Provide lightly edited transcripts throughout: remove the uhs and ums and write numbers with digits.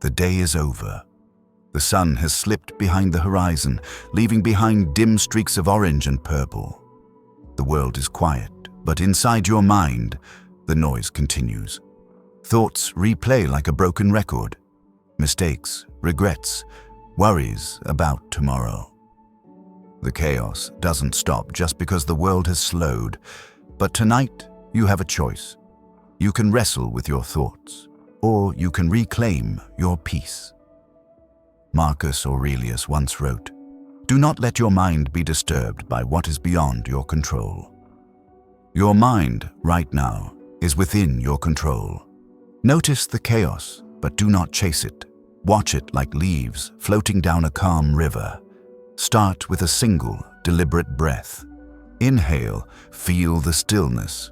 The day is over. The sun has slipped behind the horizon, leaving behind dim streaks of orange and purple. The world is quiet, but inside your mind, the noise continues. Thoughts replay like a broken record. Mistakes, regrets, worries about tomorrow. The chaos doesn't stop just because the world has slowed, but tonight you have a choice. You can wrestle with your thoughts, or you can reclaim your peace. Marcus Aurelius once wrote, "Do not let your mind be disturbed by what is beyond your control." Your mind, right now, is within your control. Notice the chaos, but do not chase it. Watch it like leaves floating down a calm river. Start with a single, deliberate breath. Inhale, feel the stillness.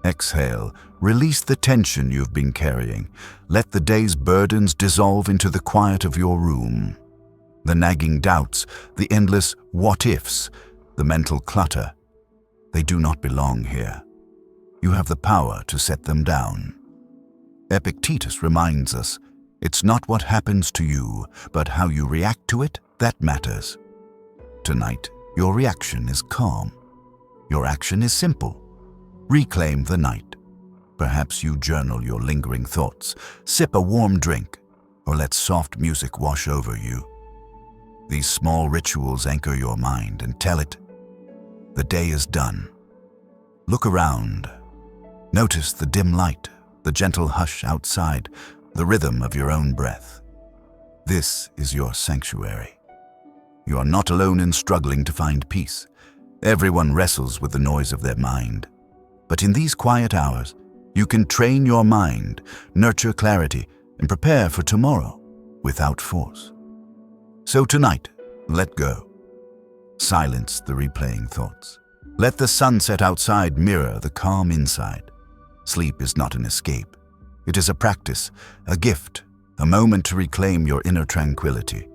Exhale, release the tension you've been carrying. Let the day's burdens dissolve into the quiet of your room. The nagging doubts, the endless what-ifs, the mental clutter, they do not belong here. You have the power to set them down. Epictetus reminds us, it's not what happens to you, but how you react to it that matters. Tonight, your reaction is calm. Your action is simple. Reclaim the night. Perhaps you journal your lingering thoughts, sip a warm drink, or let soft music wash over you. These small rituals anchor your mind and tell it, the day is done. Look around. Notice the dim light, the gentle hush outside, the rhythm of your own breath. This is your sanctuary. You are not alone in struggling to find peace. Everyone wrestles with the noise of their mind. But in these quiet hours, you can train your mind, nurture clarity, and prepare for tomorrow without force. So tonight, let go. Silence the replaying thoughts. Let the sunset outside mirror the calm inside. Sleep is not an escape. It is a practice, a gift, a moment to reclaim your inner tranquility.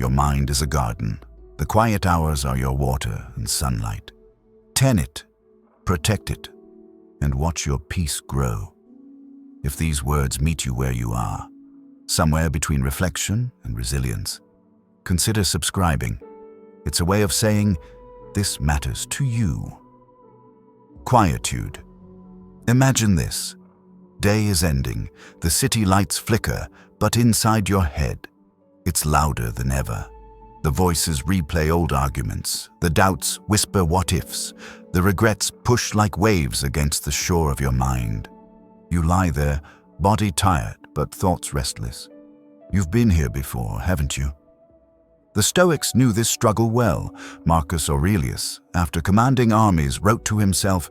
Your mind is a garden. The quiet hours are your water and sunlight. Tend it, protect it, and watch your peace grow. If these words meet you where you are, somewhere between reflection and resilience, consider subscribing. It's a way of saying, this matters to you. Quietude. Imagine this. Day is ending, the city lights flicker, but inside your head, it's louder than ever. The voices replay old arguments, the doubts whisper what-ifs, the regrets push like waves against the shore of your mind. You lie there, body tired but thoughts restless. You've been here before, haven't you? The Stoics knew this struggle well. Marcus Aurelius, after commanding armies, wrote to himself,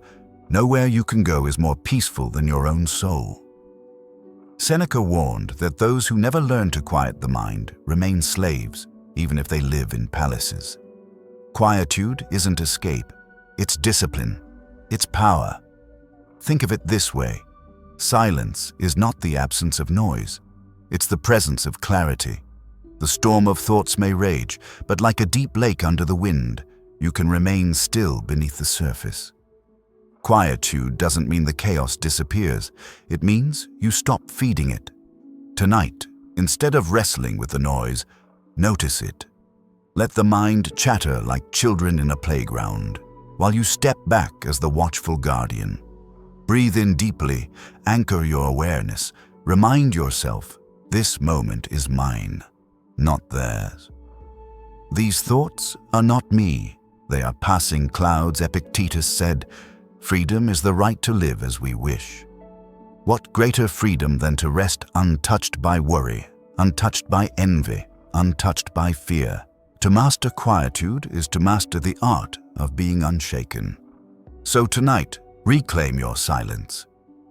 "Nowhere you can go is more peaceful than your own soul." Seneca warned that those who never learn to quiet the mind remain slaves, even if they live in palaces. Quietude isn't escape, it's discipline, it's power. Think of it this way. Silence is not the absence of noise, it's the presence of clarity. The storm of thoughts may rage, but like a deep lake under the wind, you can remain still beneath the surface. Quietude doesn't mean the chaos disappears, it means you stop feeding it. Tonight, instead of wrestling with the noise, notice it. Let the mind chatter like children in a playground, while you step back as the watchful guardian. Breathe in deeply, anchor your awareness, remind yourself, this moment is mine, not theirs. These thoughts are not me, they are passing clouds. Epictetus said, "Freedom is the right to live as we wish." What greater freedom than to rest untouched by worry, untouched by envy, untouched by fear? To master quietude is to master the art of being unshaken. So tonight, reclaim your silence.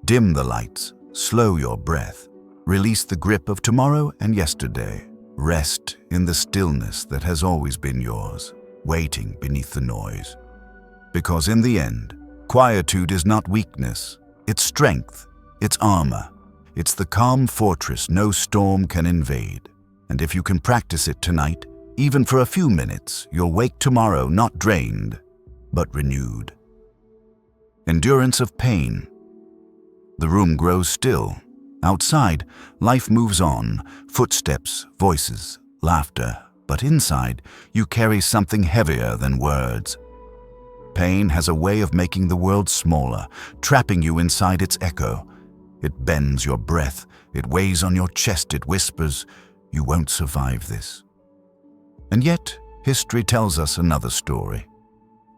Dim the lights, slow your breath. Release the grip of tomorrow and yesterday. Rest in the stillness that has always been yours, waiting beneath the noise. Because in the end, quietude is not weakness, it's strength, it's armor. It's the calm fortress no storm can invade. And if you can practice it tonight, even for a few minutes, you'll wake tomorrow not drained, but renewed. Endurance of pain. The room grows still. Outside, life moves on, footsteps, voices, laughter, but inside, you carry something heavier than words. Pain has a way of making the world smaller, trapping you inside its echo. It bends your breath, it weighs on your chest, it whispers, "You won't survive this." And yet, history tells us another story.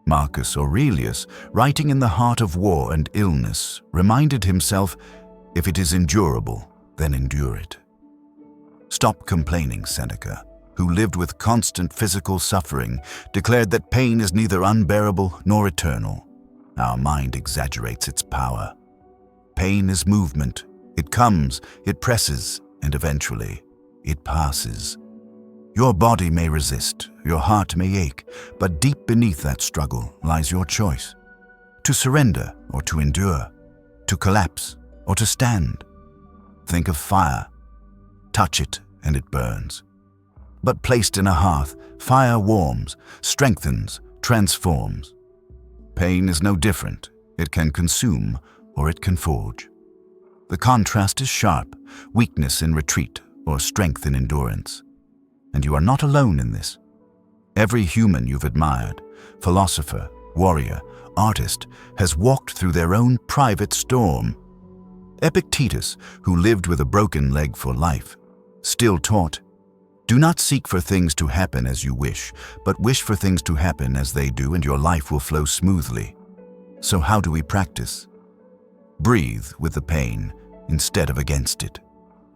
Marcus Aurelius, writing in the heart of war and illness, reminded himself, "If it is endurable, then endure it." Stop complaining, Seneca, who lived with constant physical suffering, declared that pain is neither unbearable nor eternal. Our mind exaggerates its power. Pain is movement. It comes, it presses, and eventually, it passes. Your body may resist, your heart may ache, but deep beneath that struggle lies your choice. To surrender or to endure, to collapse or to stand. Think of fire. Touch it and it burns. But placed in a hearth, fire warms, strengthens, transforms. Pain is no different. It can consume or it can forge. The contrast is sharp, weakness in retreat or strength in endurance. And you are not alone in this. Every human you've admired, philosopher, warrior, artist, has walked through their own private storm. Epictetus, who lived with a broken leg for life, still taught, "Do not seek for things to happen as you wish, but wish for things to happen as they do, and your life will flow smoothly." So how do we practice? Breathe with the pain instead of against it.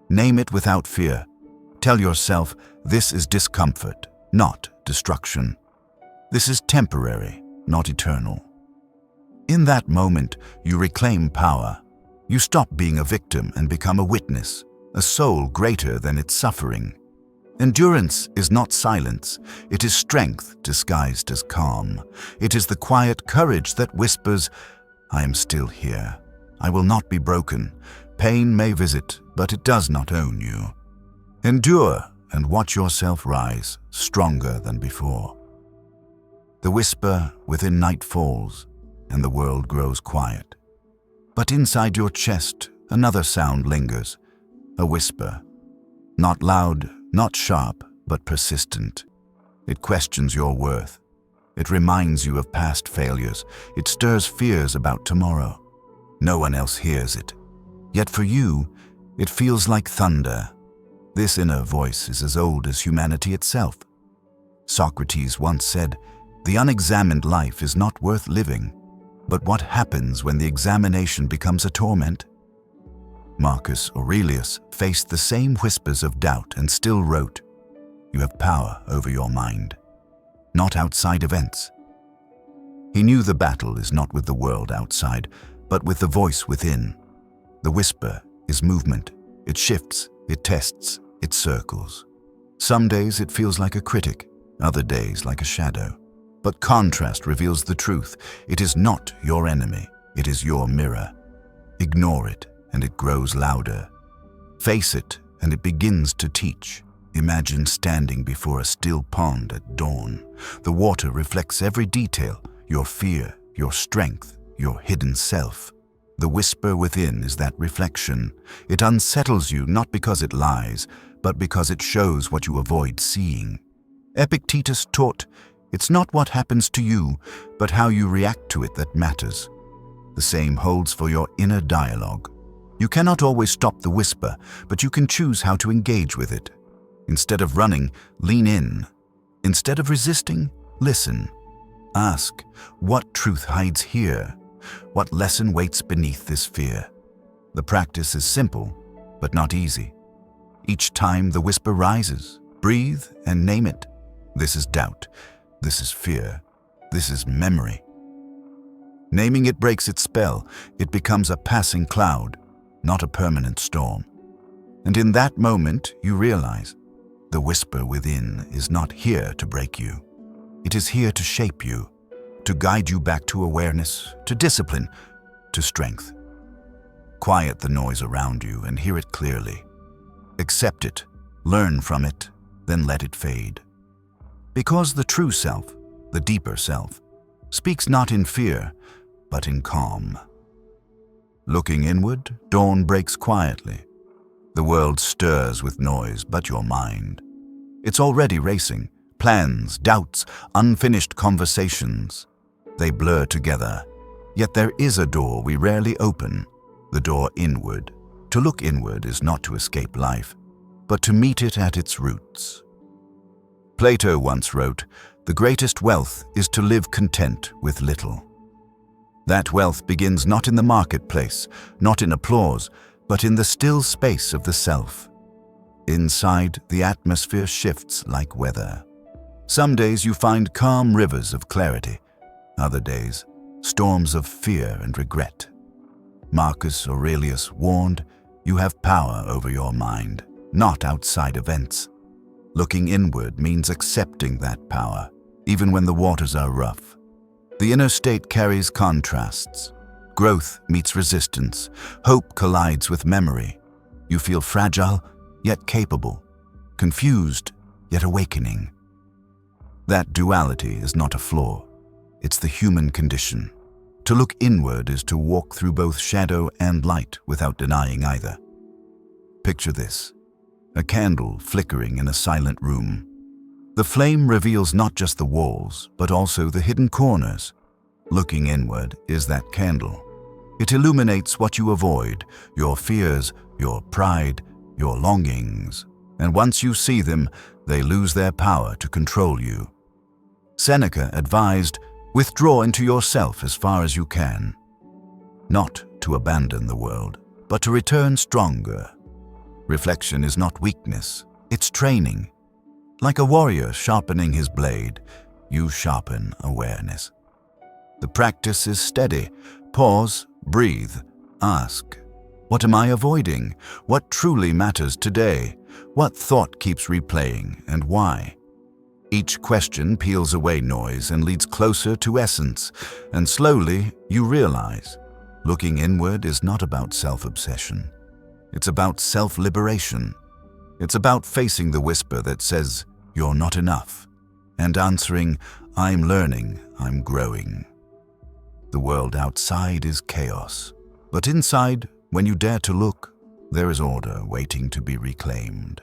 Name it without fear. Tell yourself, this is discomfort, not destruction. This is temporary, not eternal. In that moment, you reclaim power. You stop being a victim and become a witness, a soul greater than its suffering. Endurance is not silence. It is strength disguised as calm. It is the quiet courage that whispers, "I am still here. I will not be broken. Pain may visit, but it does not own you." Endure and watch yourself rise, stronger than before. The whisper within night falls, and the world grows quiet. But inside your chest, another sound lingers, a whisper. Not loud, not sharp, but persistent. It questions your worth. It reminds you of past failures. It stirs fears about tomorrow. No one else hears it. Yet for you, it feels like thunder. This inner voice is as old as humanity itself. Socrates once said, "The unexamined life is not worth living." But what happens when the examination becomes a torment? Marcus Aurelius faced the same whispers of doubt and still wrote, "You have power over your mind, not outside events." He knew the battle is not with the world outside, but with the voice within. The whisper is movement. It shifts, it tests, it circles. Some days it feels like a critic, other days like a shadow. But contrast reveals the truth. It is not your enemy, it is your mirror. Ignore it, and it grows louder. Face it, and it begins to teach. Imagine standing before a still pond at dawn. The water reflects every detail, your fear, your strength, your hidden self. The whisper within is that reflection. It unsettles you not because it lies, but because it shows what you avoid seeing. Epictetus taught, "It's not what happens to you, but how you react to it that matters." The same holds for your inner dialogue. You cannot always stop the whisper, but you can choose how to engage with it. Instead of running, lean in. Instead of resisting, listen. Ask, what truth hides here? What lesson waits beneath this fear? The practice is simple, but not easy. Each time the whisper rises, breathe and name it. This is doubt. This is fear. This is memory. Naming it breaks its spell. It becomes a passing cloud, not a permanent storm. And in that moment, you realize the whisper within is not here to break you. It is here to shape you, to guide you back to awareness, to discipline, to strength. Quiet the noise around you and hear it clearly. Accept it, learn from it, then let it fade. Because the true self, the deeper self, speaks not in fear, but in calm. Looking inward, dawn breaks quietly. The world stirs with noise, but your mind, it's already racing. Plans, doubts, unfinished conversations. They blur together. Yet there is a door we rarely open, the door inward. To look inward is not to escape life, but to meet it at its roots. Plato once wrote, "The greatest wealth is to live content with little." That wealth begins not in the marketplace, not in applause, but in the still space of the self. Inside, the atmosphere shifts like weather. Some days you find calm rivers of clarity, other days, storms of fear and regret. Marcus Aurelius warned, "You have power over your mind, not outside events." Looking inward means accepting that power, even when the waters are rough. The inner state carries contrasts. Growth meets resistance. Hope collides with memory. You feel fragile, yet capable. Confused, yet awakening. That duality is not a flaw. It's the human condition. To look inward is to walk through both shadow and light without denying either. Picture this: a candle flickering in a silent room. The flame reveals not just the walls, but also the hidden corners. Looking inward is that candle. It illuminates what you avoid, your fears, your pride, your longings. And once you see them, they lose their power to control you. Seneca advised, "Withdraw into yourself as far as you can." Not to abandon the world, but to return stronger. Reflection is not weakness, it's training. Like a warrior sharpening his blade, you sharpen awareness. The practice is steady. Pause, breathe, ask. What am I avoiding? What truly matters today? What thought keeps replaying, and why? Each question peels away noise and leads closer to essence, and slowly you realize, looking inward is not about self-obsession. It's about self-liberation. It's about facing the whisper that says, "You're not enough," and answering, "I'm learning, I'm growing." The world outside is chaos, but inside, when you dare to look, there is order waiting to be reclaimed.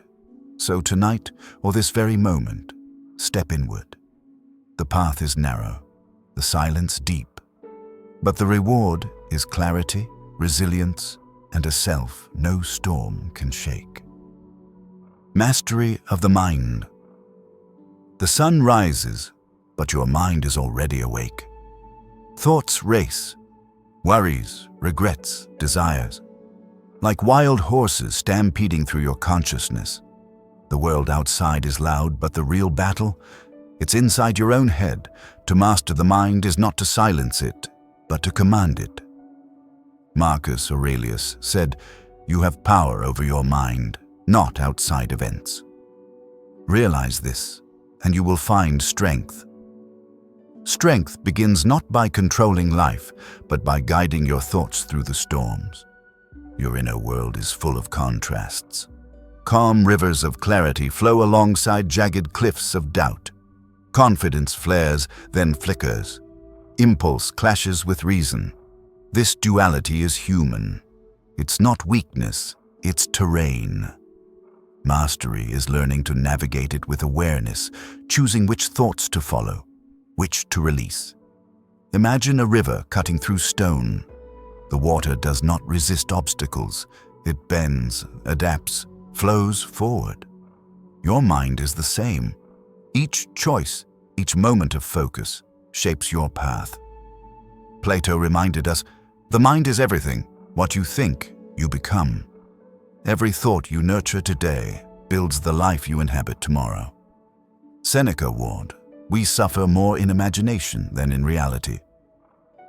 So tonight, or this very moment, step inward. The path is narrow, the silence deep, but the reward is clarity, resilience, and a self no storm can shake. Mastery of the mind. The sun rises, but your mind is already awake. Thoughts race, worries, regrets, desires. Like wild horses stampeding through your consciousness. The world outside is loud, but the real battle, it's inside your own head. To master the mind is not to silence it, but to command it. Marcus Aurelius said, "You have power over your mind, not outside events." Realize this, and you will find strength. Strength begins not by controlling life, but by guiding your thoughts through the storms. Your inner world is full of contrasts. Calm rivers of clarity flow alongside jagged cliffs of doubt. Confidence flares, then flickers. Impulse clashes with reason. This duality is human. It's not weakness, it's terrain. Mastery is learning to navigate it with awareness, choosing which thoughts to follow, which to release. Imagine a river cutting through stone. The water does not resist obstacles. It bends, adapts, flows forward. Your mind is the same. Each choice, each moment of focus, shapes your path. Plato reminded us, the mind is everything. What you think, you become. Every thought you nurture today builds the life you inhabit tomorrow. Seneca warned, we suffer more in imagination than in reality.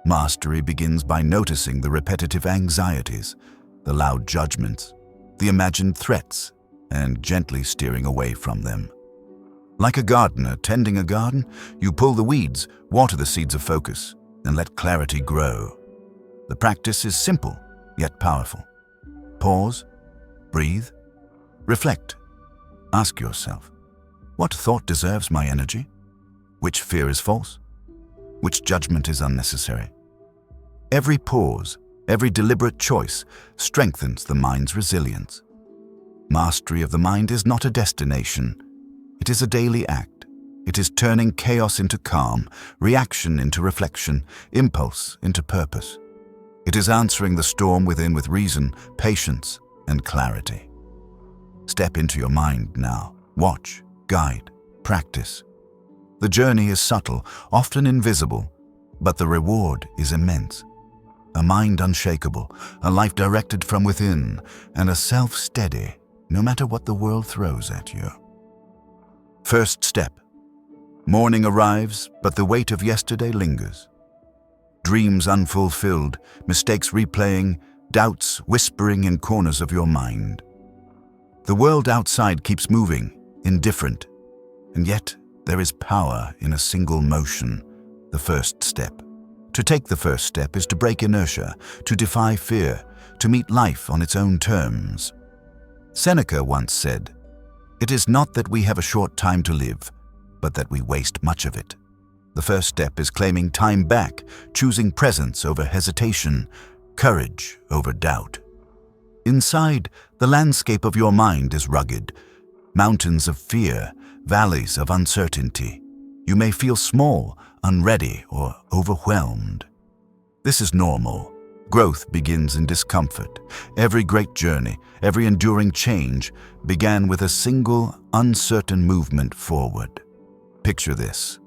Mastery begins by noticing the repetitive anxieties, the loud judgments, the imagined threats, and gently steering away from them. Like a gardener tending a garden, you pull the weeds, water the seeds of focus, and let clarity grow. The practice is simple, yet powerful. Pause, breathe, reflect. Ask yourself, what thought deserves my energy? Which fear is false? Which judgment is unnecessary? Every pause, every deliberate choice strengthens the mind's resilience. Mastery of the mind is not a destination. It is a daily act. It is turning chaos into calm, reaction into reflection, impulse into purpose. It is answering the storm within with reason, patience, and clarity. Step into your mind now. Watch, guide, practice. The journey is subtle, often invisible, but the reward is immense. A mind unshakable, a life directed from within, and a self steady, no matter what the world throws at you. First step. Morning arrives, but the weight of yesterday lingers. Dreams unfulfilled, mistakes replaying, doubts whispering in corners of your mind. The world outside keeps moving, indifferent, and yet there is power in a single motion, the first step. To take the first step is to break inertia, to defy fear, to meet life on its own terms. Seneca once said, "It is not that we have a short time to live, but that we waste much of it." The first step is claiming time back, choosing presence over hesitation, courage over doubt. Inside, the landscape of your mind is rugged. Mountains of fear, valleys of uncertainty. You may feel small, unready, or overwhelmed. This is normal. Growth begins in discomfort. Every great journey, every enduring change began with a single, uncertain movement forward. Picture this.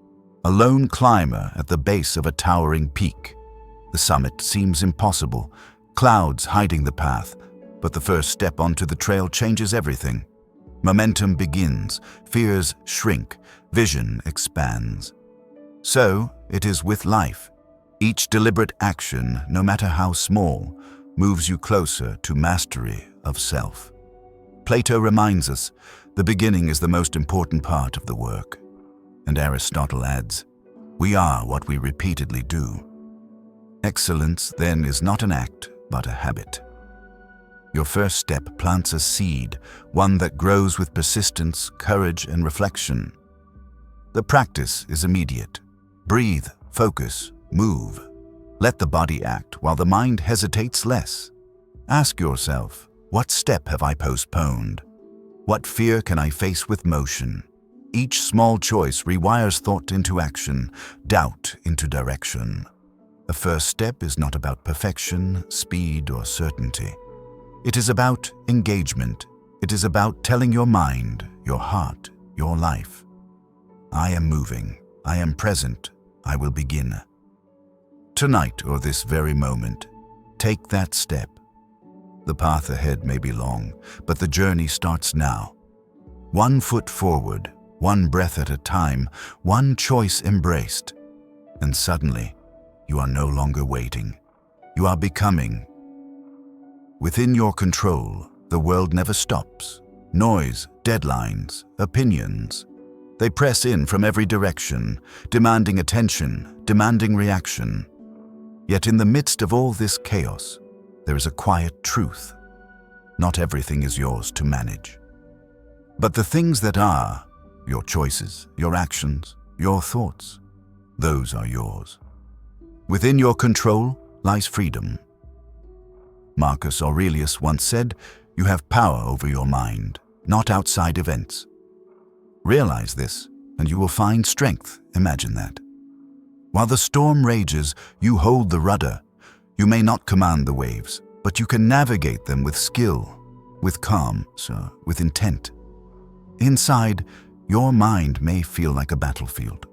A lone climber at the base of a towering peak. The summit seems impossible, clouds hiding the path, but the first step onto the trail changes everything. Momentum begins, fears shrink, vision expands. So it is with life. Each deliberate action, no matter how small, moves you closer to mastery of self. Plato reminds us, the beginning is the most important part of the work. And Aristotle adds, we are what we repeatedly do. Excellence, then, is not an act, but a habit. Your first step plants a seed, one that grows with persistence, courage, and reflection. The practice is immediate. Breathe, focus, move. Let the body act while the mind hesitates less. Ask yourself, what step have I postponed? What fear can I face with motion? Each small choice rewires thought into action, doubt into direction. The first step is not about perfection, speed, or certainty. It is about engagement. It is about telling your mind, your heart, your life, I am moving, I am present, I will begin. Tonight, or this very moment, take that step. The path ahead may be long, but the journey starts now. One foot forward, one breath at a time, one choice embraced. And suddenly, you are no longer waiting. You are becoming. Within your control, the world never stops. Noise, deadlines, opinions. They press in from every direction, demanding attention, demanding reaction. Yet in the midst of all this chaos, there is a quiet truth. Not everything is yours to manage. But the things that are, your choices, your actions, your thoughts, those are yours. Within your control lies freedom. Marcus Aurelius once said, "You have power over your mind, not outside events." Realize this, and you will find strength. Imagine that. While the storm rages, you hold the rudder. You may not command the waves, but you can navigate them with skill, with calm, with intent. Inside, your mind may feel like a battlefield.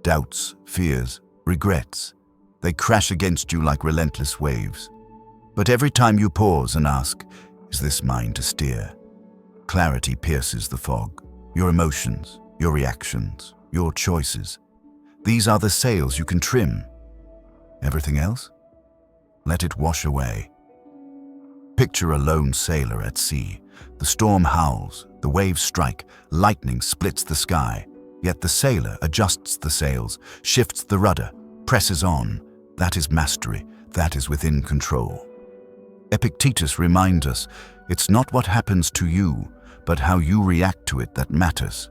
Doubts, fears, regrets, they crash against you like relentless waves. But every time you pause and ask, is this mine to steer? Clarity pierces the fog. Your emotions, your reactions, your choices. These are the sails you can trim. Everything else? Let it wash away. Picture a lone sailor at sea. The storm howls, the waves strike, lightning splits the sky. Yet the sailor adjusts the sails, shifts the rudder, presses on. That is mastery. That is within control. Epictetus reminds us, it's not what happens to you, but how you react to it that matters.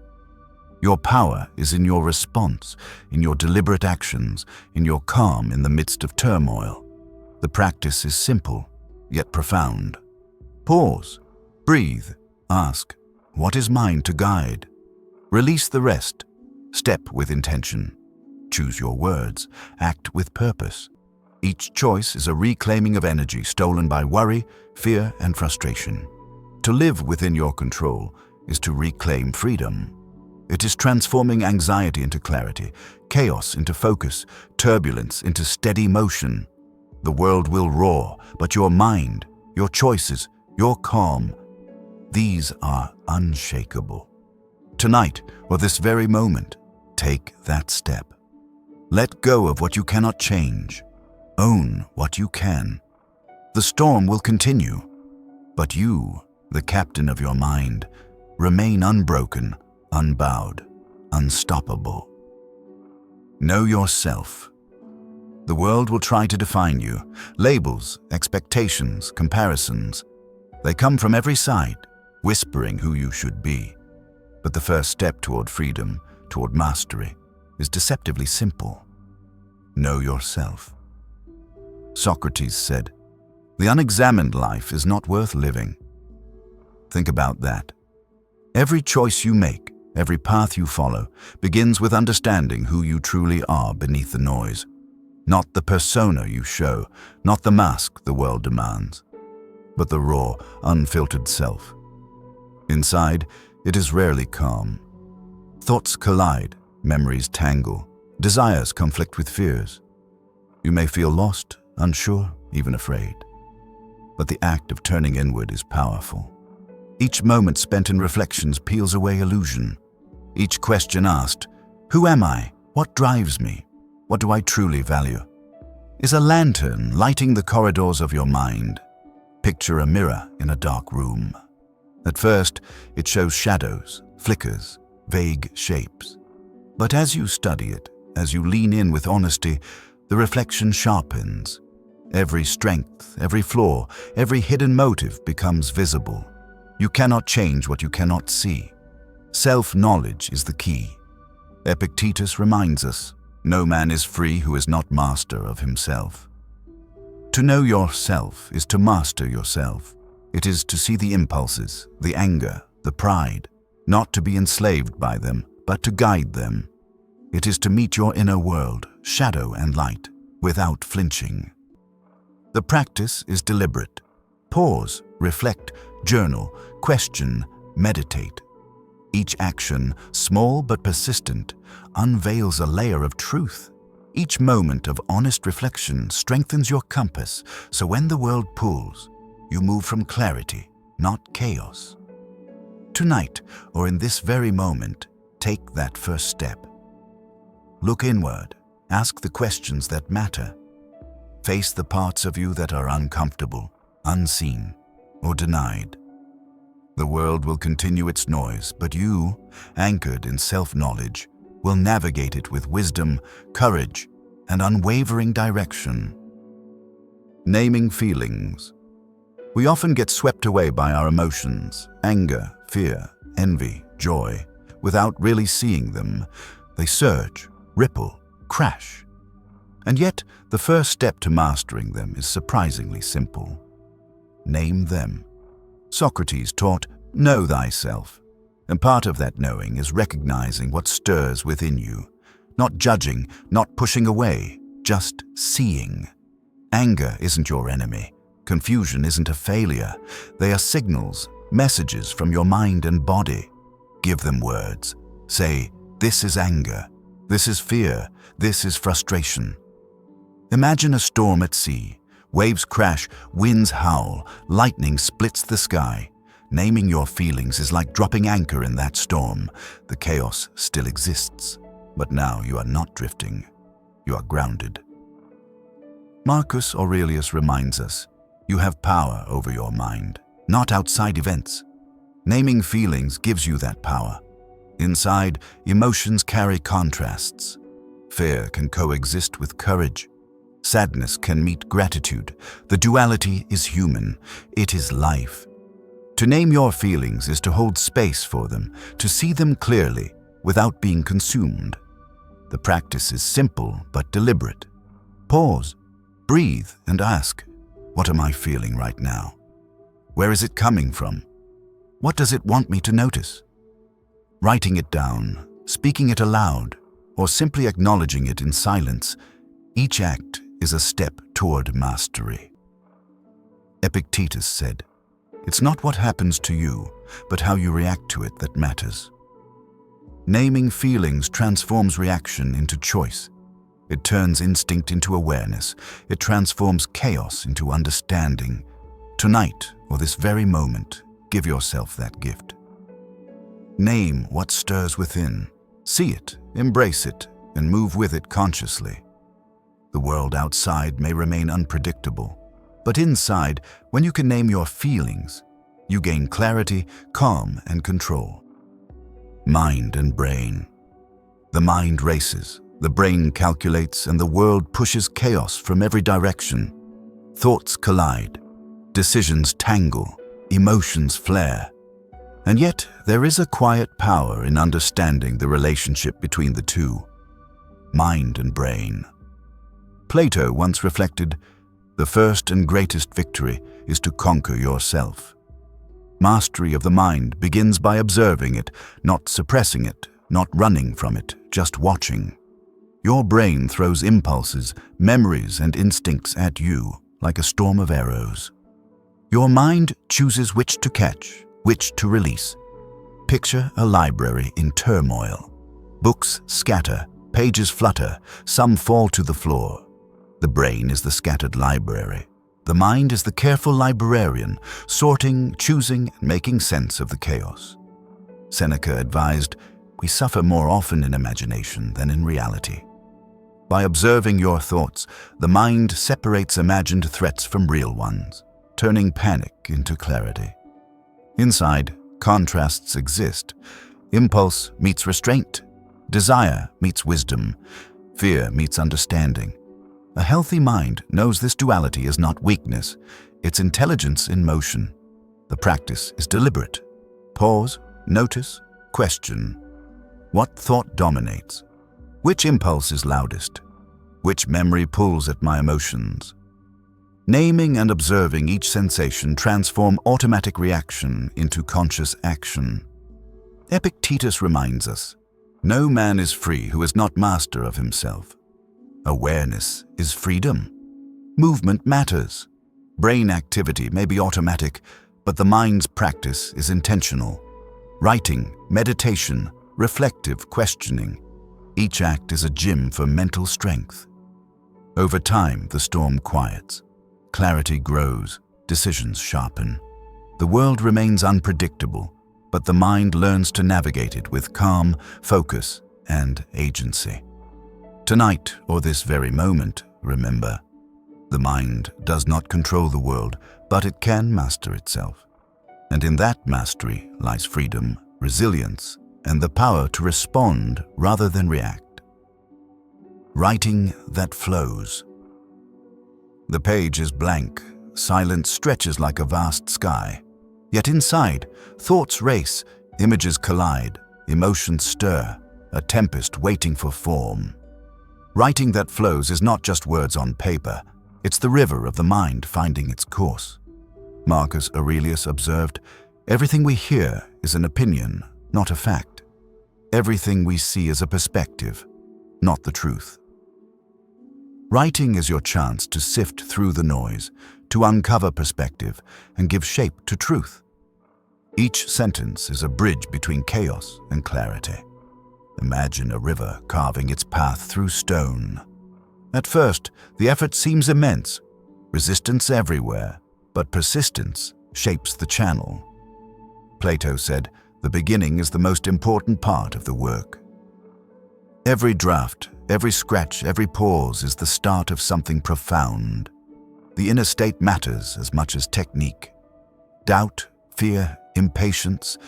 Your power is in your response, in your deliberate actions, in your calm in the midst of turmoil. The practice is simple, yet profound. Pause, breathe, Ask, what is mine to guide? Release the rest. Step with intention. Choose your words. Act with purpose. Each choice is a reclaiming of energy stolen by worry, fear, and frustration. To live within your control is to reclaim freedom. It is transforming anxiety into clarity, chaos into focus, turbulence into steady motion. The world will roar, but your mind, your choices, your calm, these are unshakable. Tonight, or this very moment, take that step. Let go of what you cannot change. Own what you can. The storm will continue, but you, the captain of your mind, remain unbroken, unbowed, unstoppable. Know yourself. The world will try to define you. Labels, expectations, comparisons. They come from every side, whispering who you should be. But the first step toward freedom, toward mastery, is deceptively simple. Know yourself. Socrates said, "The unexamined life is not worth living." Think about that. Every choice you make, every path you follow, begins with understanding who you truly are beneath the noise. Not the persona you show, not the mask the world demands, but the raw, unfiltered self. Inside, it is rarely calm. Thoughts collide, memories tangle, desires conflict with fears. You may feel lost, unsure, even afraid. But the act of turning inward is powerful. Each moment spent in reflections peels away illusion. Each question asked, who am I? What drives me? What do I truly value? Is a lantern lighting the corridors of your mind. Picture a mirror in a dark room. At first, it shows shadows, flickers, vague shapes. But as you study it, as you lean in with honesty, the reflection sharpens. Every strength, every flaw, every hidden motive becomes visible. You cannot change what you cannot see. Self-knowledge is the key. Epictetus reminds us, no man is free who is not master of himself. To know yourself is to master yourself. It is to see the impulses, the anger, the pride, not to be enslaved by them, but to guide them. It is to meet your inner world, shadow and light, without flinching. The practice is deliberate. Pause, reflect, journal, question, meditate. Each action, small but persistent, unveils a layer of truth. Each moment of honest reflection strengthens your compass, so when the world pulls, you move from clarity, not chaos. Tonight, or in this very moment, take that first step. Look inward, ask the questions that matter. Face the parts of you that are uncomfortable, unseen, or denied. The world will continue its noise, but you, anchored in self-knowledge, will navigate it with wisdom, courage, and unwavering direction. Naming feelings. We often get swept away by our emotions, anger, fear, envy, joy, without really seeing them. They surge, ripple, crash. And yet, the first step to mastering them is surprisingly simple. Name them. Socrates taught, know thyself. And part of that knowing is recognizing what stirs within you. Not judging, not pushing away, just seeing. Anger isn't your enemy. Confusion isn't a failure. They are signals, messages from your mind and body. Give them words. Say, this is anger. This is fear. This is frustration. Imagine a storm at sea. Waves crash, winds howl, lightning splits the sky. Naming your feelings is like dropping anchor in that storm. The chaos still exists, but now you are not drifting. You are grounded. Marcus Aurelius reminds us, you have power over your mind, not outside events. Naming feelings gives you that power. Inside, emotions carry contrasts. Fear can coexist with courage. Sadness can meet gratitude. The duality is human. It is life. To name your feelings is to hold space for them, to see them clearly without being consumed. The practice is simple but deliberate. Pause, breathe, and ask, what am I feeling right now? Where is it coming from? What does it want me to notice? Writing it down, speaking it aloud, or simply acknowledging it in silence, each act is a step toward mastery. Epictetus said, "It's not what happens to you, but how you react to it that matters." Naming feelings transforms reaction into choice. It turns instinct into awareness. It transforms chaos into understanding. Tonight, or this very moment, give yourself that gift. Name what stirs within. See it, embrace it, and move with it consciously. The world outside may remain unpredictable, but inside, when you can name your feelings, you gain clarity, calm, and control. Mind and brain. The mind races, the brain calculates, and the world pushes chaos from every direction. Thoughts collide, decisions tangle, emotions flare. And yet, there is a quiet power in understanding the relationship between the two, mind and brain. Plato once reflected, "The first and greatest victory is to conquer yourself." Mastery of the mind begins by observing it, not suppressing it, not running from it, just watching. Your brain throws impulses, memories, and instincts at you like a storm of arrows. Your mind chooses which to catch, which to release. Picture a library in turmoil. Books scatter, pages flutter, some fall to the floor. The brain is the scattered library. The mind is the careful librarian, sorting, choosing, and making sense of the chaos. Seneca advised, "We suffer more often in imagination than in reality." By observing your thoughts, the mind separates imagined threats from real ones, turning panic into clarity. Inside, contrasts exist. Impulse meets restraint. Desire meets wisdom. Fear meets understanding. A healthy mind knows this duality is not weakness, it's intelligence in motion. The practice is deliberate. Pause, notice, question. What thought dominates? Which impulse is loudest? Which memory pulls at my emotions? Naming and observing each sensation transform automatic reaction into conscious action. Epictetus reminds us, "No man is free who is not master of himself." Awareness is freedom. Movement matters. Brain activity may be automatic, but the mind's practice is intentional. Writing, meditation, reflective questioning. Each act is a gym for mental strength. Over time, the storm quiets. Clarity grows, decisions sharpen. The world remains unpredictable, but the mind learns to navigate it with calm, focus, and agency. Tonight, or this very moment, remember, the mind does not control the world, but it can master itself. And in that mastery lies freedom, resilience, and the power to respond rather than react. Writing that flows. The page is blank, silence stretches like a vast sky. Yet inside, thoughts race, images collide, emotions stir, a tempest waiting for form. Writing that flows is not just words on paper, it's the river of the mind finding its course. Marcus Aurelius observed, "Everything we hear is an opinion, not a fact. Everything we see is a perspective, not the truth." Writing is your chance to sift through the noise, to uncover perspective, and give shape to truth. Each sentence is a bridge between chaos and clarity. Imagine a river carving its path through stone. At first, the effort seems immense, resistance everywhere, but persistence shapes the channel. Plato said, "The beginning is the most important part of the work." Every draft, every scratch, every pause is the start of something profound. The inner state matters as much as technique. Doubt, fear, impatience,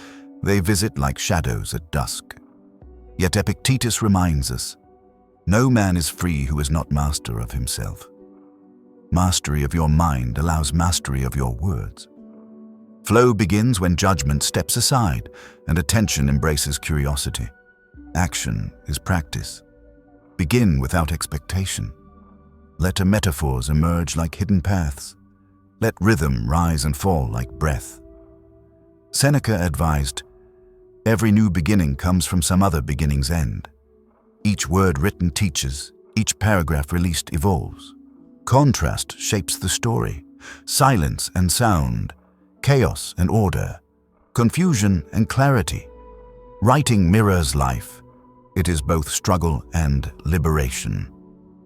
they visit like shadows at dusk. Yet Epictetus reminds us, no man is free who is not master of himself. Mastery of your mind allows mastery of your words. Flow begins when judgment steps aside and attention embraces curiosity. Action is practice. Begin without expectation. Let metaphors emerge like hidden paths. Let rhythm rise and fall like breath. Seneca advised, "Every new beginning comes from some other beginning's end." Each word written teaches, each paragraph released evolves. Contrast shapes the story, silence and sound, chaos and order, confusion and clarity. Writing mirrors life. It is both struggle and liberation.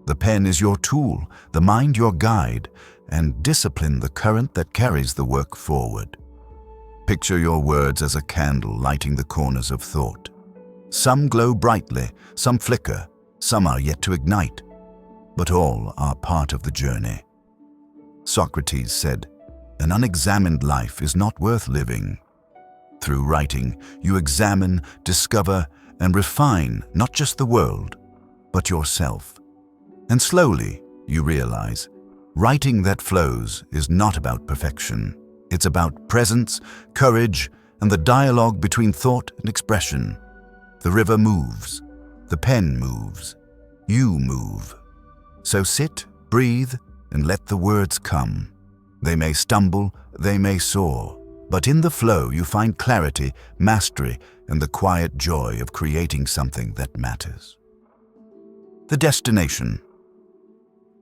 The pen is your tool, the mind your guide, and discipline the current that carries the work forward. Picture your words as a candle lighting the corners of thought. Some glow brightly, some flicker, some are yet to ignite, but all are part of the journey. Socrates said, "An unexamined life is not worth living." Through writing, you examine, discover, and refine not just the world, but yourself. And slowly, you realize, writing that flows is not about perfection. It's about presence, courage, and the dialogue between thought and expression. The river moves, the pen moves, you move. So sit, breathe, and let the words come. They may stumble, they may soar, but in the flow you find clarity, mastery, and the quiet joy of creating something that matters. The destination.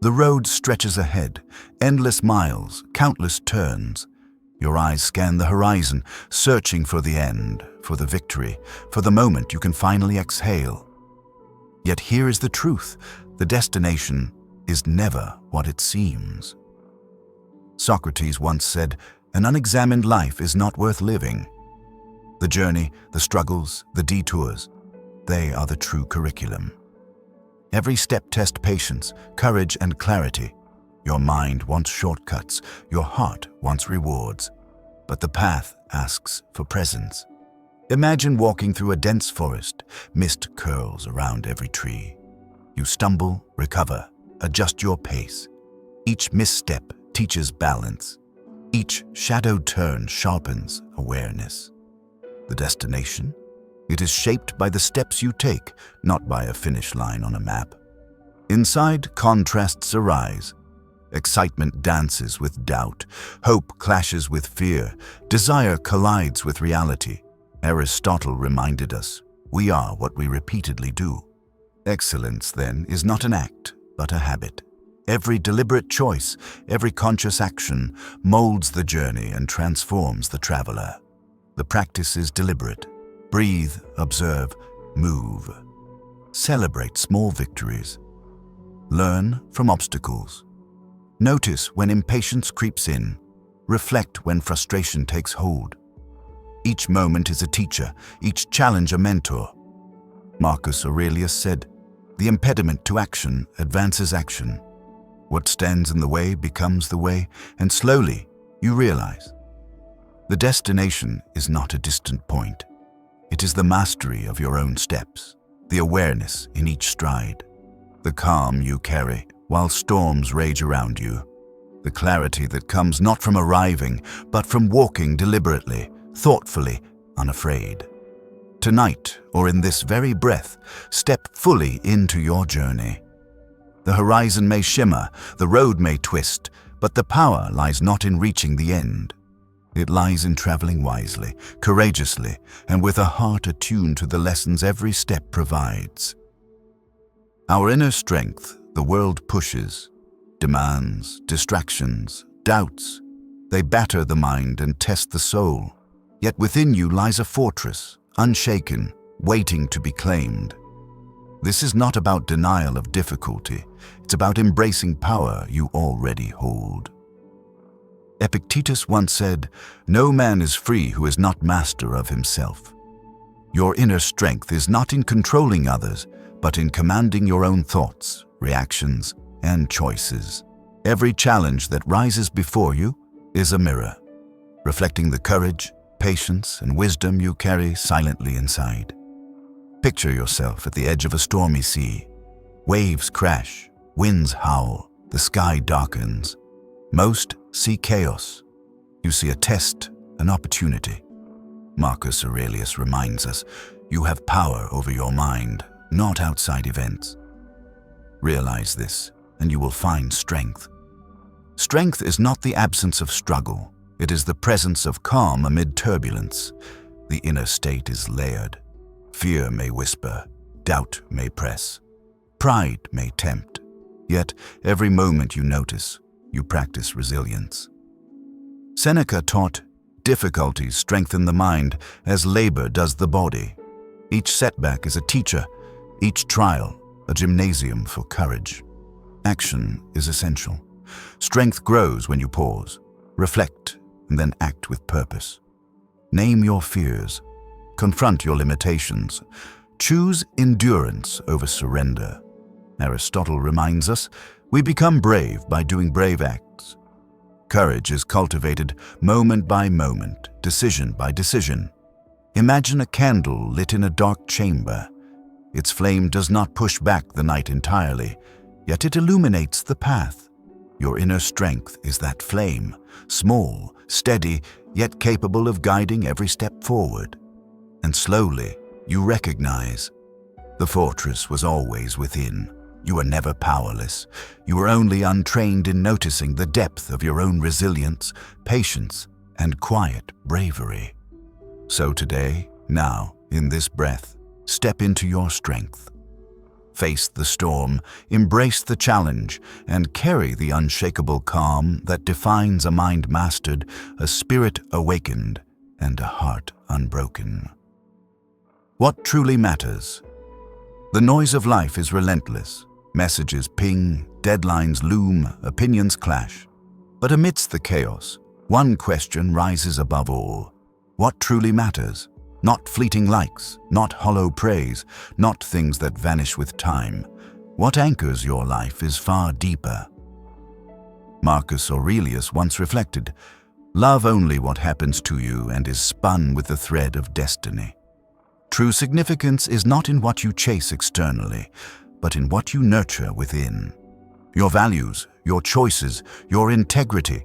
The road stretches ahead, endless miles, countless turns. Your eyes scan the horizon, searching for the end, for the victory, for the moment you can finally exhale. Yet here is the truth: the destination is never what it seems. Socrates once said, "An unexamined life is not worth living." The journey, the struggles, the detours, they are the true curriculum. Every step tests patience, courage, and clarity. Your mind wants shortcuts, your heart wants rewards, but the path asks for presence. Imagine walking through a dense forest, mist curls around every tree. You stumble, recover, adjust your pace. Each misstep teaches balance. Each shadowed turn sharpens awareness. The destination? It is shaped by the steps you take, not by a finish line on a map. Inside, contrasts arise. Excitement dances with doubt. Hope clashes with fear. Desire collides with reality. Aristotle reminded us, we are what we repeatedly do. Excellence, then, is not an act, but a habit. Every deliberate choice, every conscious action molds the journey and transforms the traveler. The practice is deliberate. Breathe, observe, move. Celebrate small victories. Learn from obstacles. Notice when impatience creeps in. Reflect when frustration takes hold. Each moment is a teacher, each challenge a mentor. Marcus Aurelius said, "The impediment to action advances action. What stands in the way becomes the way, and slowly you realize. The destination is not a distant point. It is the mastery of your own steps, the awareness in each stride, the calm you carry while storms rage around you, the clarity that comes not from arriving, but from walking deliberately, thoughtfully, unafraid. Tonight, or in this very breath, step fully into your journey. The horizon may shimmer, the road may twist, but the power lies not in reaching the end. It lies in traveling wisely, courageously, and with a heart attuned to the lessons every step provides. Our inner strength, the world pushes, demands, distractions, doubts. They batter the mind and test the soul. Yet within you lies a fortress, unshaken, waiting to be claimed. This is not about denial of difficulty. It's about embracing power you already hold. Epictetus once said, "No man is free who is not master of himself." Your inner strength is not in controlling others, but in commanding your own thoughts, reactions, and choices. Every challenge that rises before you is a mirror, reflecting the courage, patience, and wisdom you carry silently inside. Picture yourself at the edge of a stormy sea. Waves crash, winds howl, the sky darkens. Most see chaos. You see a test, an opportunity. Marcus Aurelius reminds us, you have power over your mind, not outside events. Realize this, and you will find strength. Strength is not the absence of struggle. It is the presence of calm amid turbulence. The inner state is layered. Fear may whisper, doubt may press, pride may tempt. Yet every moment you notice, you practice resilience. Seneca taught, difficulties strengthen the mind as labor does the body. Each setback is a teacher, each trial a gymnasium for courage. Action is essential. Strength grows when you pause, reflect, and then act with purpose. Name your fears. Confront your limitations. Choose endurance over surrender. Aristotle reminds us, we become brave by doing brave acts. Courage is cultivated moment by moment, decision by decision. Imagine a candle lit in a dark chamber. Its flame does not push back the night entirely, yet it illuminates the path. Your inner strength is that flame, small, steady, yet capable of guiding every step forward. And slowly, you recognize, the fortress was always within. You were never powerless. You were only untrained in noticing the depth of your own resilience, patience, and quiet bravery. So today, now, in this breath, step into your strength. Face the storm, embrace the challenge, and carry the unshakable calm that defines a mind mastered, a spirit awakened, and a heart unbroken. What truly matters? The noise of life is relentless. Messages ping, deadlines loom, opinions clash. But amidst the chaos, one question rises above all. What truly matters? Not fleeting likes, not hollow praise, not things that vanish with time. What anchors your life is far deeper. Marcus Aurelius once reflected, "Love only what happens to you and is spun with the thread of destiny." True significance is not in what you chase externally, but in what you nurture within. Your values, your choices, your integrity,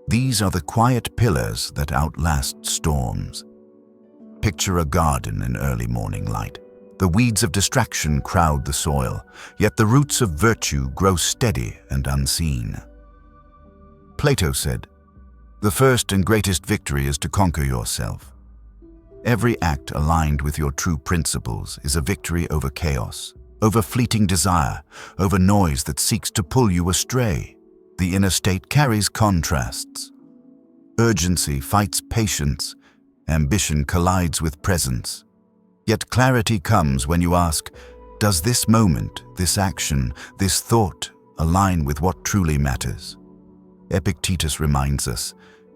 these are the quiet pillars that outlast storms. Picture a garden in early morning light. The weeds of distraction crowd the soil, yet the roots of virtue grow steady and unseen. Plato said, "The first and greatest victory is to conquer yourself." Every act aligned with your true principles is a victory over chaos, over fleeting desire, over noise that seeks to pull you astray. The inner state carries contrasts. Urgency fights patience. Ambition collides with presence. Yet clarity comes when you ask, does this moment, this action, this thought align with what truly matters? Epictetus reminds us,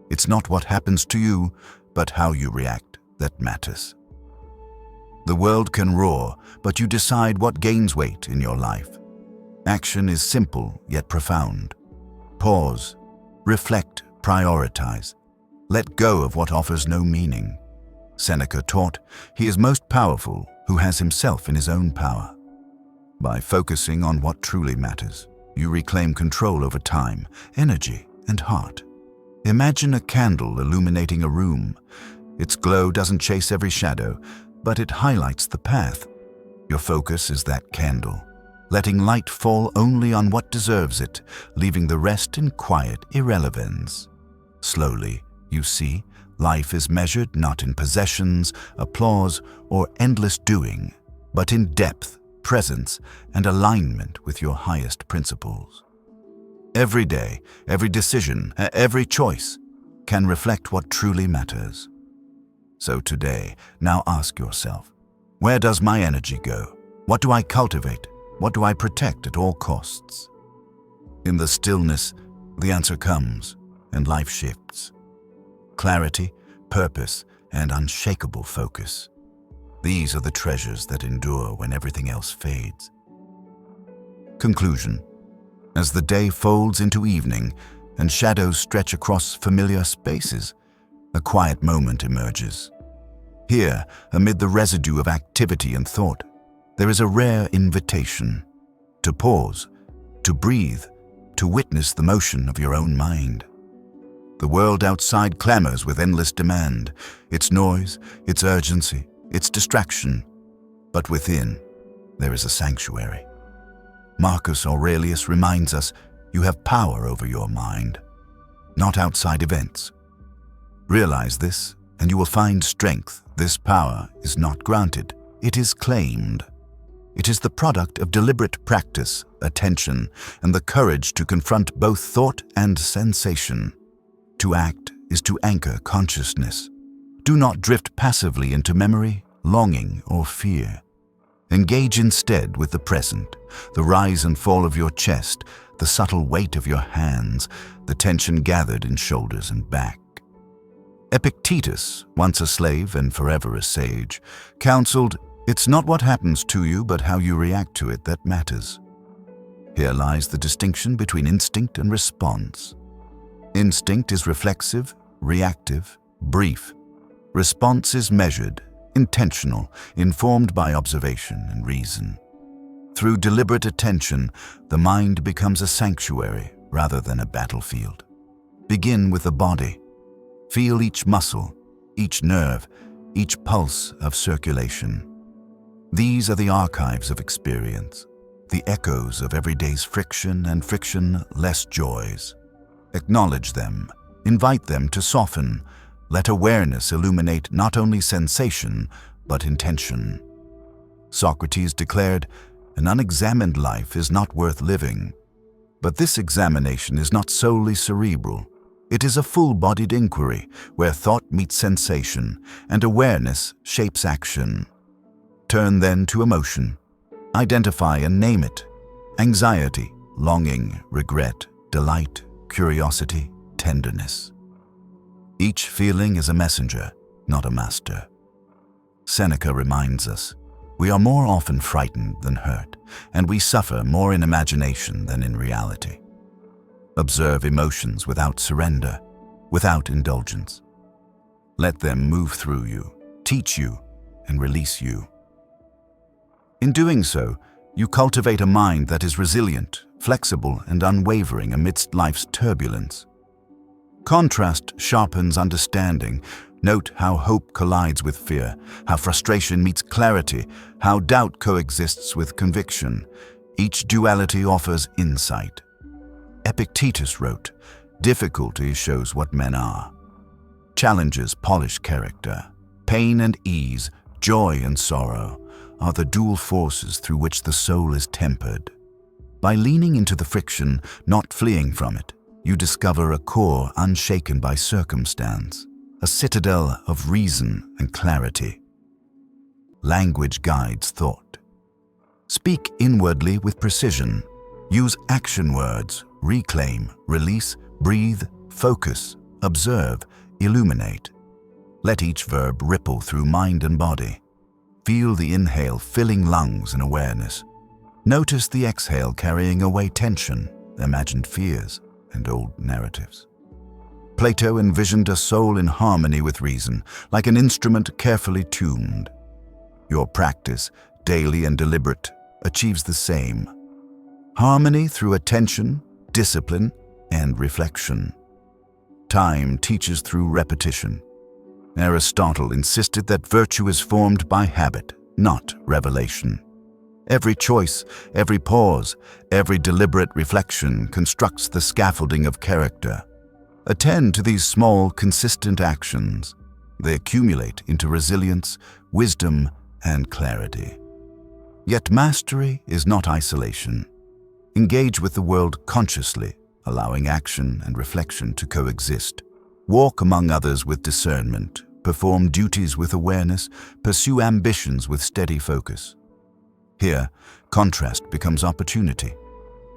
it's not what happens to you, but how you react that matters. The world can roar, but you decide what gains weight in your life. Action is simple yet profound. Pause, reflect, prioritize. Let go of what offers no meaning. Seneca taught, he is most powerful who has himself in his own power. By focusing on what truly matters, you reclaim control over time, energy, and heart. Imagine a candle illuminating a room. Its glow doesn't chase every shadow, but it highlights the path. Your focus is that candle, letting light fall only on what deserves it, leaving the rest in quiet irrelevance. Slowly, you see, life is measured not in possessions, applause, or endless doing, but in depth, presence, and alignment with your highest principles. Every day, every decision, every choice can reflect what truly matters. So today, now ask yourself, where does my energy go? What do I cultivate? What do I protect at all costs? In the stillness, the answer comes, and life shifts. Clarity, purpose, and unshakable focus. These are the treasures that endure when everything else fades. Conclusion. As the day folds into evening and shadows stretch across familiar spaces, a quiet moment emerges. Here, amid the residue of activity and thought, there is a rare invitation to pause, to breathe, to witness the motion of your own mind. The world outside clamors with endless demand, its noise, its urgency, its distraction. But within, there is a sanctuary. Marcus Aurelius reminds us, you have power over your mind, not outside events, Realize this, and you will find strength. This power is not granted, it is claimed. It is the product of deliberate practice, attention, and the courage to confront both thought and sensation. To act is to anchor consciousness. Do not drift passively into memory, longing, or fear. Engage instead with the present, the rise and fall of your chest, the subtle weight of your hands, the tension gathered in shoulders and back. Epictetus, once a slave and forever a sage, counseled, "It's not what happens to you, but how you react to it that matters." Here lies the distinction between instinct and response. Instinct is reflexive, reactive, brief. Response is measured, intentional, informed by observation and reason. Through deliberate attention, the mind becomes a sanctuary rather than a battlefield. Begin with the body. Feel each muscle, each nerve, each pulse of circulation. These are the archives of experience, the echoes of everyday's friction and friction-less joys. Acknowledge them, invite them to soften. Let awareness illuminate not only sensation, but intention. Socrates declared, "An unexamined life is not worth living." But this examination is not solely cerebral. It is a full-bodied inquiry where thought meets sensation and awareness shapes action. Turn then to emotion. Identify and name it. Anxiety, longing, regret, delight, curiosity, tenderness. Each feeling is a messenger, not a master. Seneca reminds us, we are more often frightened than hurt, and we suffer more in imagination than in reality. Observe emotions without surrender, without indulgence. Let them move through you, teach you, and release you. In doing so, you cultivate a mind that is resilient, flexible, and unwavering amidst life's turbulence. Contrast sharpens understanding. Note how hope collides with fear, how frustration meets clarity, how doubt coexists with conviction. Each duality offers insight. Epictetus wrote, "Difficulty shows what men are. Challenges polish character. Pain and ease, joy and sorrow, are the dual forces through which the soul is tempered. By leaning into the friction, not fleeing from it, you discover a core unshaken by circumstance, a citadel of reason and clarity." Language guides thought. Speak inwardly with precision. Use action words, reclaim, release, breathe, focus, observe, illuminate. Let each verb ripple through mind and body. Feel the inhale filling lungs and awareness. Notice the exhale carrying away tension, imagined fears, and old narratives. Plato envisioned a soul in harmony with reason, like an instrument carefully tuned. Your practice, daily and deliberate, achieves the same. Harmony through attention, discipline, and reflection. Time teaches through repetition. Aristotle insisted that virtue is formed by habit, not revelation. Every choice, every pause, every deliberate reflection constructs the scaffolding of character. Attend to these small, consistent actions. They accumulate into resilience, wisdom, and clarity. Yet mastery is not isolation. Engage with the world consciously, allowing action and reflection to coexist. Walk among others with discernment, perform duties with awareness, pursue ambitions with steady focus. Here, contrast becomes opportunity.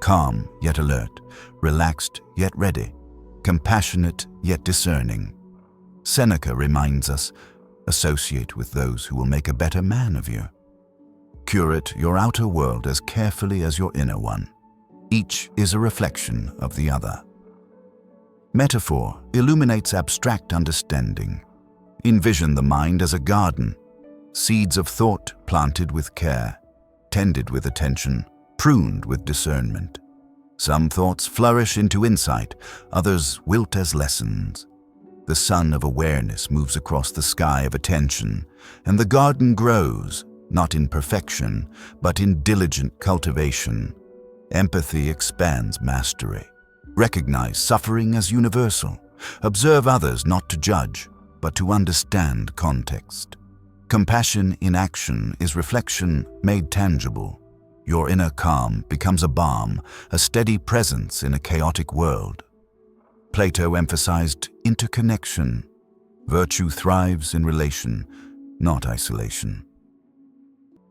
Calm yet alert, relaxed yet ready, compassionate yet discerning. Seneca reminds us, associate with those who will make a better man of you. Curate your outer world as carefully as your inner one. Each is a reflection of the other. Metaphor illuminates abstract understanding. Envision the mind as a garden, seeds of thought planted with care, tended with attention, pruned with discernment. Some thoughts flourish into insight, others wilt as lessons. The sun of awareness moves across the sky of attention, and the garden grows, not in perfection, but in diligent cultivation. Empathy expands mastery. Recognize suffering as universal. Observe others not to judge, but to understand context. Compassion in action is reflection made tangible. Your inner calm becomes a balm, a steady presence in a chaotic world. Plato emphasized interconnection. Virtue thrives in relation, not isolation.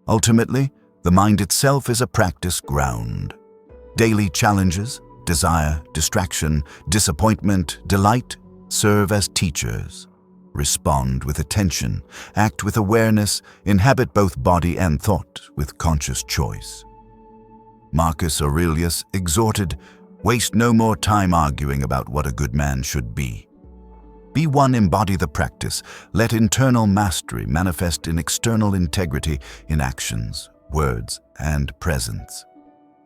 Ultimately, the mind itself is a practice ground. Daily challenges, desire, distraction, disappointment, delight, serve as teachers. Respond with attention, act with awareness, inhabit both body and thought with conscious choice. Marcus Aurelius exhorted, "Waste no more time arguing about what a good man should be. Be one, embody the practice, let internal mastery manifest in external integrity in actions, words, and presence.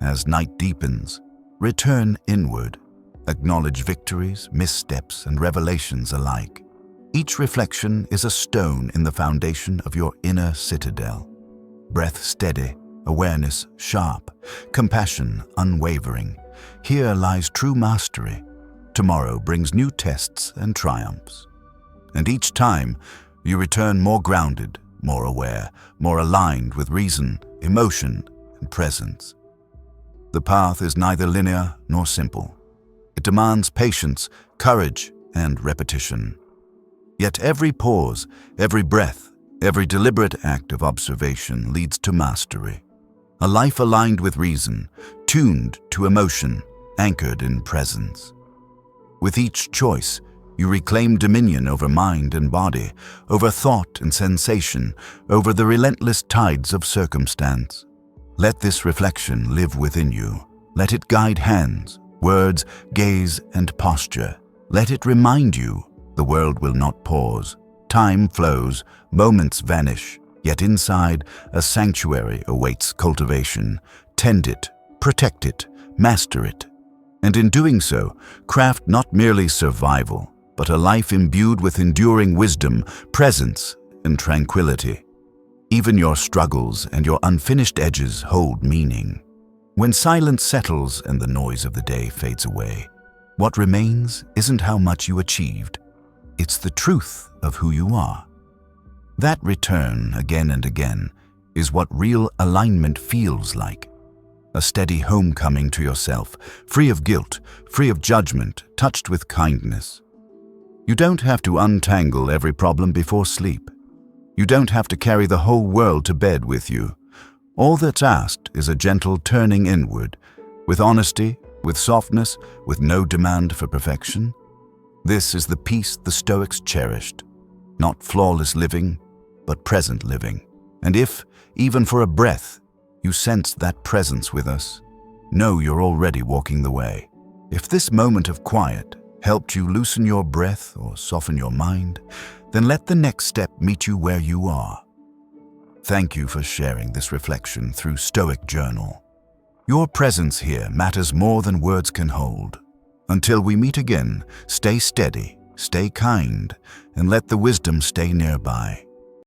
As night deepens, return inward, acknowledge victories, missteps, and revelations alike. Each reflection is a stone in the foundation of your inner citadel. Breath steady, awareness sharp, compassion unwavering. Here lies true mastery. Tomorrow brings new tests and triumphs. And each time, you return more grounded, more aware, more aligned with reason, emotion, and presence. The path is neither linear nor simple. It demands patience, courage, and repetition. Yet every pause, every breath, every deliberate act of observation leads to mastery. A life aligned with reason, tuned to emotion, anchored in presence. With each choice, you reclaim dominion over mind and body, over thought and sensation, over the relentless tides of circumstance. Let this reflection live within you. Let it guide hands, words, gaze, and posture. Let it remind you the world will not pause. Time flows, moments vanish, yet inside, a sanctuary awaits cultivation. Tend it, protect it, master it. And in doing so, craft not merely survival, but a life imbued with enduring wisdom, presence, and tranquility. Even your struggles and your unfinished edges hold meaning. When silence settles and the noise of the day fades away, what remains isn't how much you achieved, it's the truth of who you are. That return, again and again, is what real alignment feels like. A steady homecoming to yourself, free of guilt, free of judgment, touched with kindness. You don't have to untangle every problem before sleep. You don't have to carry the whole world to bed with you. All that's asked is a gentle turning inward, with honesty, with softness, with no demand for perfection. This is the peace the Stoics cherished. Not flawless living, but present living. And if, even for a breath, you sense that presence with us, know you're already walking the way. If this moment of quiet helped you loosen your breath or soften your mind, then let the next step meet you where you are. Thank you for sharing this reflection through Stoic Journal. Your presence here matters more than words can hold. Until we meet again, stay steady, stay kind, and let the wisdom stay nearby.